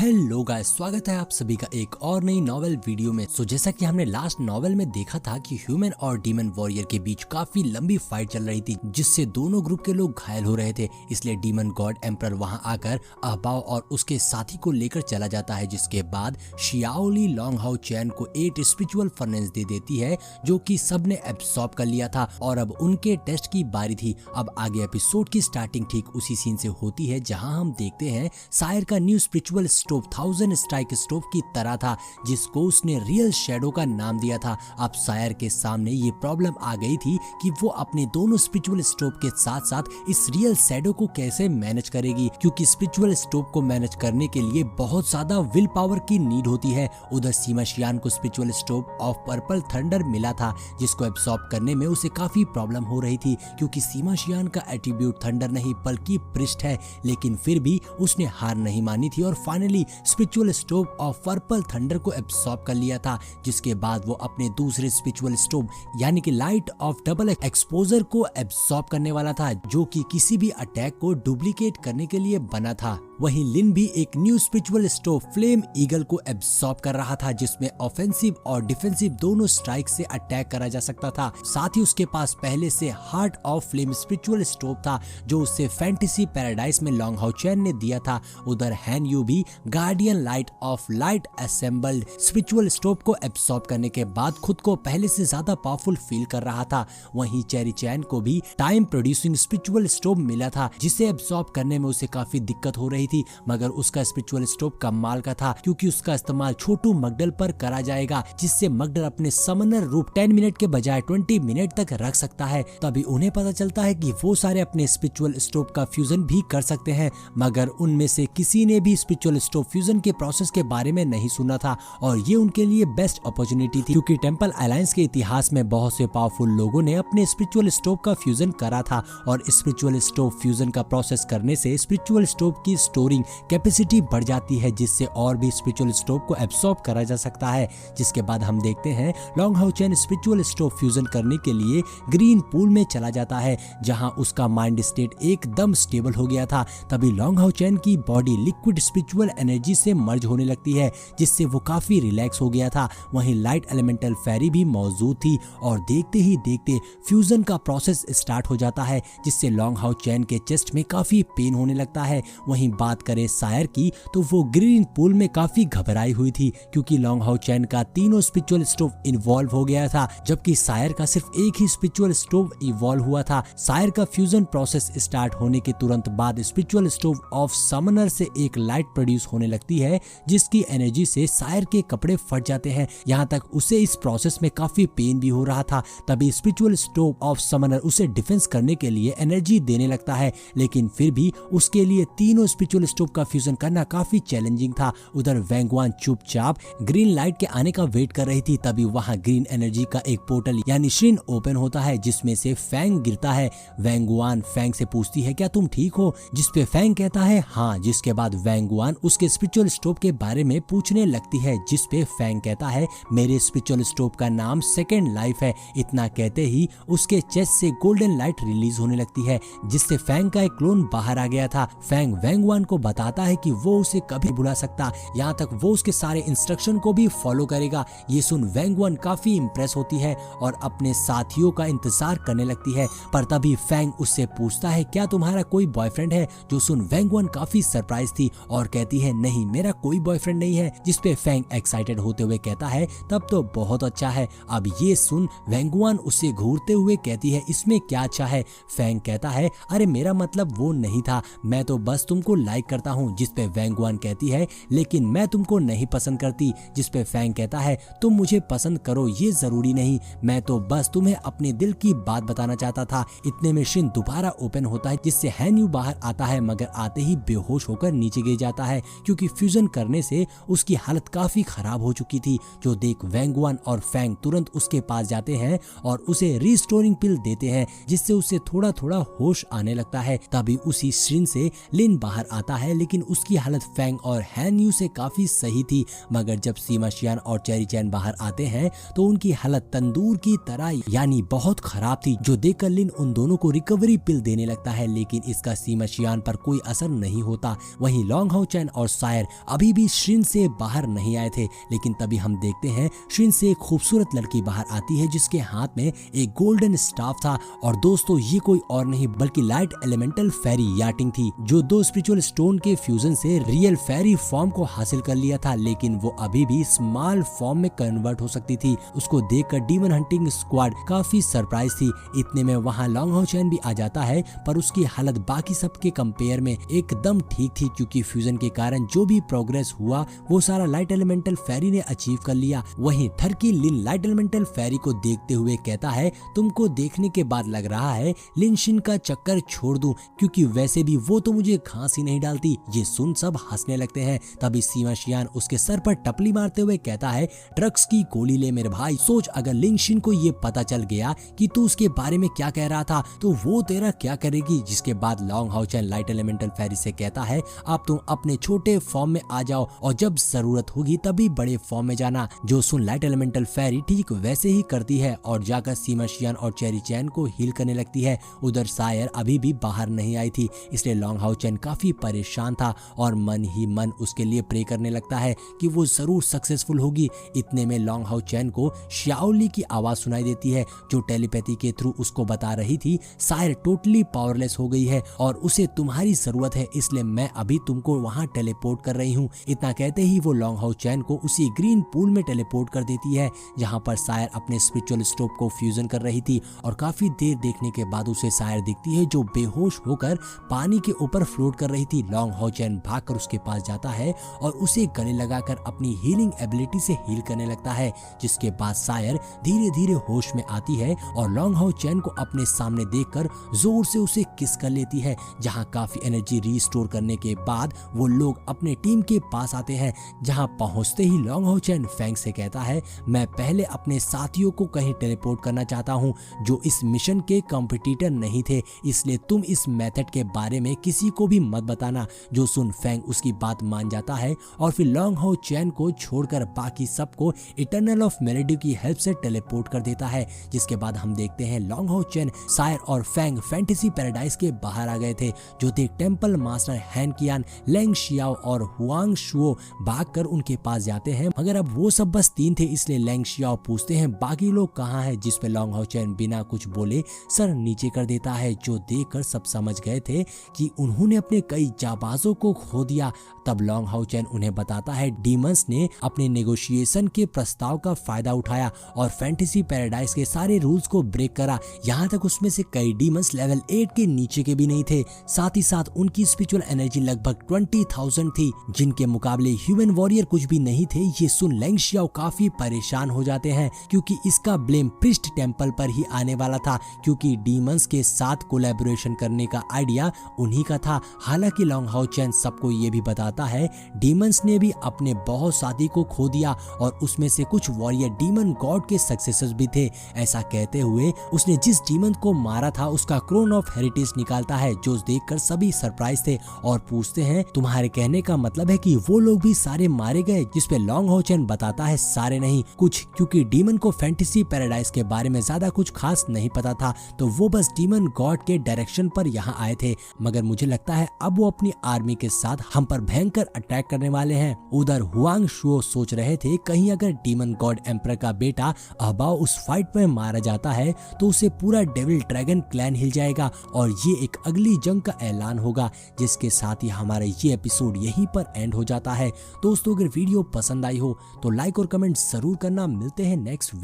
Hello guys, स्वागत है आप सभी का एक और नई नॉवेल वीडियो में। जैसा कि हमने लास्ट नॉवेल में देखा था कि ह्यूमन और डीमन वॉरियर के बीच काफी लंबी फाइट चल रही थी, जिससे दोनों ग्रुप के लोग घायल हो रहे थे। इसलिए डीमन गॉड एम्परर वहां आकर अहबाओ और उसके साथी को लेकर चला जाता है, जिसके बाद शियाओली लोंगहाओ चैन को 8 स्पिरिचुअल फर्नेस दे देती है, जो कि सबने एब्सॉर्ब कर लिया था और अब उनके टेस्ट की बारी थी। अब आगे एपिसोड की स्टार्टिंग ठीक उसी सीन से होती है, जहां हम देखते हैं सायर का new spiritual stove 1000 strike stove की तरह था, जिसको उसने रियल शैडो का नाम दिया था। अब सायर के सामने ये प्रॉब्लम आ गई थी कि वो अपने दोनों स्पिरिचुअल स्टोव के साथ साथ इस रियल शैडो को कैसे मैनेज करेगी, क्योंकि स्पिरिचुअल स्टोव को मैनेज करने के लिए बहुत ज्यादा विल पावर की नीड होती है। उधर सीमा शियान को spiritual stove of purple thunder मिला था, जिसको एब्सॉर्ब करने में उसे काफी प्रॉब्लम हो रही थी, क्योंकि सीमा शियान का एट्रीब्यूट थंडर नहीं बल्कि पृष्ठ है। लेकिन फिर भी उसने हार नहीं मानी थी और finally spiritual stove of purple thunder को एब्सॉर्ब कर लिया था। जिसके बाद वो अपने दूसरे स्पिरिचुअल स्टोव यानी कि लाइट ऑफ डबल एक्सपोजर को एब्सॉर्ब करने वाला था, जो कि किसी भी अटैक को डुप्लीकेट करने के लिए बना था। वहीं लिन भी एक new spiritual stove flame eagle को एब्सॉर्ब कर रहा था, जिसमें ऑफेंसिव और डिफेंसिव दोनों स्ट्राइक से अटैक करा जा सकता था। साथ ही उसके पास पहले से heart of flame spiritual stove था, जो उससे फैंटेसी पैराडाइज में लोंगहाओ चैन ने दिया था। उधर हैन यू भी guardian light of light assembled spiritual stove को एब्सॉर्ब करने के बाद खुद को पहले से ज्यादा पावरफुल फील कर रहा था। वहीं चेरी चैन को भी टाइम प्रोड्यूसिंग स्पिरिचुअल स्टोव मिला था, जिसे एब्सॉर्ब करने में उसे काफी दिक्कत हो रही थी, मगर उसका स्पिरिचुअल स्टोव कमाल का था, क्योंकि उसका इस्तेमाल छोटू मगडल पर करा जाएगा, जिससे मगडल अपने समनर रूप 10 मिनट के बजाय 20 मिनट तक रख सकता है। तभी उन्हें पता चलता है कि वो सारे अपने स्पिरिचुअल स्टोव का फ्यूजन भी कर सकते हैं, मगर उनमें से किसी ने भी स्पिरिचुअल स्टोव फ्यूजन के प्रोसेस के बारे में नहीं सुना था और ये उनके लिए बेस्ट अपॉर्चुनिटी थी, क्योंकि टेंपल अलायंस के इतिहास में बहुत से पावरफुल लोगों ने अपने स्पिरिचुअल स्टोव का फ्यूजन करा था और स्पिरिचुअल स्टोव फ्यूजन का प्रोसेस करने से स्पिरिचुअल स्टोव की स्टोरिंग कैपेसिटी बढ़ जाती है, जिससे और भी स्पिरिचुअल स्टोव को एब्सॉर्ब करा जा सकता है। जिसके बाद हम देखते हैं लोंगहाओ चैन स्पिरिचुअल स्टोव फ्यूजन करने के लिए ग्रीन पूल में चला जाता है, जहां उसका माइंड स्टेट एकदम स्टेबल हो गया था। तभी लोंगहाओ चैन की बॉडी लिक्विड स्पिरिचुअल एनर्जी से मर्ज होने लगती है, जिससे वो काफी रिलैक्स हो गया था। वहीं लाइट एलिमेंटल फेरी भी मौजूद थी और देखते ही देखते फ्यूजन का प्रोसेस स्टार्ट हो जाता है, जिससे लोंगहाओ चैन के चेस्ट में काफी पेन होने लगता है। वहीं बात करें सायर की, तो वो ग्रीन पूल में काफी घबराई हुई थी, क्योंकि लोंगहाओ चैन का तीनों स्पिरिचुअल स्टोव इन्वॉल्व हो गया था, जबकि सायर का सिर्फ एक ही स्पिरिचुअल स्टोव इवॉल्व हुआ था। सायर का फ्यूजन प्रोसेस स्टार्ट होने के तुरंत बाद स्पिरिचुअल स्टोव ऑफ समनर से एक लाइट प्रोड्यूस होने लगती है, जिसकी एनर्जी से सायर के कपड़े फट जाते हैं। यहाँ तक उसे इस प्रोसेस में काफी पेन भी हो रहा था। तभी स्पिरिचुअल स्टोव ऑफ समनर उसे डिफेंस करने के लिए एनर्जी देने लगता है, लेकिन फिर भी उसके लिए तीनों स्पिरिचुअल स्टोव का फ्यूजन करना काफी चैलेंजिंग था। उधर वैंगवान चुपचाप ग्रीन लाइट के आने का वेट कर रही थी। तभी वहां ग्रीन एनर्जी का एक पोर्टल यानी श्रिन ओपन होता है, जिसमें से फैंग गिरता है। वैंगवान फैंग से पूछती है, क्या तुम ठीक हो? जिसपे फैंग कहता है हाँ। जिसके बाद वैंगवान उसके स्पिरिचुअल स्टोव के बारे में पूछने लगती है, जिसपे फैंग कहता है मेरे स्पिरिचुअल स्टोव का नाम सेकेंड लाइफ है। इतना कहते ही उसके चेस्ट से गोल्डन लाइट रिलीज होने लगती है, जिससे फैंग का एक क्लोन बाहर आ गया था। फैंग वैंगवान को बताता है कि वो उसे कभी भुला सकता, यहाँ तक वो उसके सारे इंस्ट्रक्शन को भी फॉलो करेगा। ये सुन वैंगवान काफी इंप्रेस होती है और अपने साथियों का इंतजार करने लगती है। पर तभी फैंग उससे पूछता है, क्या तुम्हारा कोई बॉयफ्रेंड है? जो सुन वैंगवान काफी सरप्राइज थी और कहती है, नहीं मेरा कोई बॉयफ्रेंड नहीं है। जिसपे फैंग एक्साइटेड होते हुए कहता है, तब तो बहुत अच्छा है। अब ये सुन वैंगवान उसे घूरते हुए कहती है, इसमें क्या अच्छा है? फैंग कहता है, अरे मेरा मतलब वो नहीं था, मैं तो बस तुमको लाइक करता हूँ। जिसपे वैंगवान कहती है, लेकिन मैं तुमको नहीं पसंद करती। जिसपे फैंग कहता है, तुम मुझे पसंद करो ये जरूरी नहीं, मैं तो बस तुम्हें अपने दिल की बात बताना चाहता था। इतने में श्रिन दोबारा ओपन होता है, जिससे हैन यू बाहर आता है, मगर आते ही बेहोश होकर नीचे गिर जाता है, क्योंकि फ्यूजन करने से उसकी हालत काफी खराब हो चुकी थी। जो देख वैंगवान और फैंग तुरंत उसके पास जाते हैं और उसे रिस्टोरिंग पिल देते हैं, जिससे उसे थोड़ा थोड़ा होश आने लगता है। तभी उसी श्रिन से लिन बाहर आता आता है, लेकिन उसकी हालत फैंग और हैन यू से काफी सही थी। मगर जब सीमा शियान और चेरी चैन बाहर आते हैं तो उनकी हालत तंदूर की तरह यानी बहुत खराब थी, जो देखकर लिन उन दोनों को रिकवरी पिल देने लगता है, लेकिन इसका सीमा शियान पर कोई असर नहीं होता। वहीं लॉन्ग हाउ चैन और सायर अभी भी श्रिन से बाहर नहीं आए थे, लेकिन तभी हम देखते हैं श्रिन से एक खूबसूरत लड़की बाहर आती है जिसके हाथ में एक गोल्डन स्टाफ था। और दोस्तों ये कोई और नहीं बल्कि लाइट एलिमेंटल फेरी याटिंग थी, जो 2 स्पिरिचुअल स्टोन के फ्यूजन से रियल फेरी फॉर्म को हासिल कर लिया था, लेकिन वो अभी भी स्मॉल फॉर्म में कन्वर्ट हो सकती थी। उसको देखकर डीमन हंटिंग स्क्वाड काफी सरप्राइज थी। इतने में वहाँ लॉन्ग हाउ चैन भी आ जाता है, पर उसकी हालत बाकी सबके कंपेयर में एकदम ठीक थी, क्योंकि फ्यूजन के कारण जो भी प्रोग्रेस हुआ वो सारा लाइट एलिमेंटल फेरी ने अचीव कर लिया। वहीं थर्की लिन लाइट एलिमेंटल फेरी को देखते हुए कहता है, तुमको देखने के बाद लग रहा है लिन शिन का चक्कर छोड़ दूं, क्योंकि वैसे भी वो तो मुझे घास ही नहीं डालती। ये सुन सब हंसने लगते हैं। तभी सीमा शियान उसके सर पर टपली मारते हुए कहता है, ड्रग्स की गोली ले मेरे भाई। सोच अगर लिन शिन को ये पता चल गया कि तू उसके बारे में क्या कह रहा था तो वो तेरा क्या करेगी। जिसके बाद Long Haochen light elemental fairy से कहता है, अब तुम अपने छोटे फॉर्म में आ जाओ और जब जरूरत होगी तभी बड़े फॉर्म में जाना। जो सुन लाइट एलिमेंटल फेरी ठीक वैसे ही करती है और जाकर सीमा शियान और चेरी चैन को हील करने लगती है। उधर सायर अभी भी बाहर नहीं आई थी, इसलिए लॉन्ग हाउ चैन काफी परेशान था और मन ही मन उसके लिए प्रे करने लगता है कि वो जरूर सक्सेसफुल होगी। इतने में लॉन्ग हाउ चैन को श्याओली की आवाज सुनाई देती है, जो टेलीपैथी के थ्रू उसको बता रही थी सायर टोटली पावरलेस हो गई है और उसे तुम्हारी जरूरत है, इसलिए मैं अभी तुमको वहां टेलीपोर्ट कर रही हूँ। इतना कहते ही वो लॉन्ग हाउ चैन को उसी ग्रीन पूल में टेलीपोर्ट कर देती है, जहाँ पर सायर अपने स्पिरिचुअल स्टोव को फ्यूजन कर रही थी। और काफी देर देखने के बाद उसे सायर दिखती है, जो बेहोश होकर पानी के ऊपर फ्लोट कर रही थी। लॉन्ग हाउ चैन भागकर उसके पास जाता है और उसे गले लगाकर अपनी हीलिंग एबिलिटी से हील करने लगता है। जिसके बाद सायर धीरे धीरे होश में आती है और लॉन्ग हाउ चैन को अपने सामने देखकर जोर से उसे किस कर लेती है। जहां काफी एनर्जी रिस्टोर करने के बाद वो लोग अपने टीम के पास आते हैं। जहां पहुंचते ही लॉन्ग हाउ चैन फैंग से कहता है, मैं पहले अपने साथियों को कहीं टेलीपोर्ट करना चाहता हूं जो इस मिशन के कॉम्पिटिटर नहीं थे, इसलिए तुम इस मेथड के बारे में किसी को भी मत बताना। जो सुन फैंग उसकी बात मान जाता है और फिर लॉन्ग हाउ चैन को छोड़कर बाकी सबको इटर्नल ऑफ मेलेडी की हेल्प से टेलीपोर्ट कर देता है। जिसके बाद हम देखते हैं लॉन्ग हाउ चैन, सायर और फैंग फैंटेसी पैराडाइज के बाहर आ गए थे, जो थे टेंपल मास्टर हैन कियान, लेंग शियाओ और हुआंग शुओ भागकर उनके पास जाते हैं। मगर अब वो सब बस 3 थे, इसलिए लेंग शियाओ पूछते हैं बाकी लोग कहाँ हैं, जिस पे लॉन्ग हाउ चैन बिना कुछ बोले सर नीचे कर देता है, जो देखकर सब समझ गए थे कि उन्होंने अपने कई जाबाजों को खो दिया। तब लॉन्ग हाउ चैन उन्हें बताता है डीमंस ने अपने नेगोशिएशन के प्रस्ताव का फायदा उठाया और फैंटेसी पैराडाइज के सारे रूल्स को ब्रेक करा। यहाँ तक उसमें से कई डीमंस लेवल 8 के नीचे के भी नहीं थे। साथ ही साथ उनकी स्पिरिचुअल एनर्जी लगभग 20,000 थी, जिनके मुकाबले ह्यूमन वॉरियर कुछ भी नहीं थे। ये सुन लेंग शियाओ काफी परेशान हो जाते हैं, क्योंकि इसका ब्लेम प्रिस्ट टेंपल पर ही आने वाला था, क्योंकि डीमंस के साथ कोलैबोरेशन करने का आइडिया उन्हीं का था। हालांकि लॉन्ग हाउ चैन सबको ये भी बताता है डीमंस ने भी अपने बहुत साथी को खो दिया और उसमें से कुछ वॉरियर डीमन गॉड के सक्सेसर्स भी थे। ऐसा कहते हुए उसने जिस डीमन को मारा था उसका क्रोन ऑफ हेरिटेज निकालता है, जो देखकर सभी सरप्राइज थे और पूछते हैं तुम्हारे कहने का मतलब है कि वो लोग भी सारे मारे गए। जिस पे लॉन्ग हाउ चैन बताता है सारे नहीं, कुछ, क्योंकि डीमन को फैंटेसी पैराडाइज के बारे में ज्यादा कुछ खास नहीं पता था, तो वो बस डीमन गॉड के डायरेक्शन पर यहाँ आए थे। मगर मुझे लगता है अब वो अपनी आर्मी के साथ हम पर भयंकर अटैक करने वाले हैं। उधर हुआंग शुओ सोच रहे थे कहीं अगर डीमन गॉड एम्परर का बेटा अबाओ उस फाइट में मारा जाता है तो उसे पूरा डेविल ड्रैगन क्लैन हिल जाएगा और ये एक अगली जंग का ऐलान होगा। जिसके साथ ही हमारा ये एपिसोड यहीं पर एंड हो जाता है। दोस्तों अगर वीडियो पसंद आई हो तो लाइक और कमेंट जरूर करना। मिलते हैं नेक्स्ट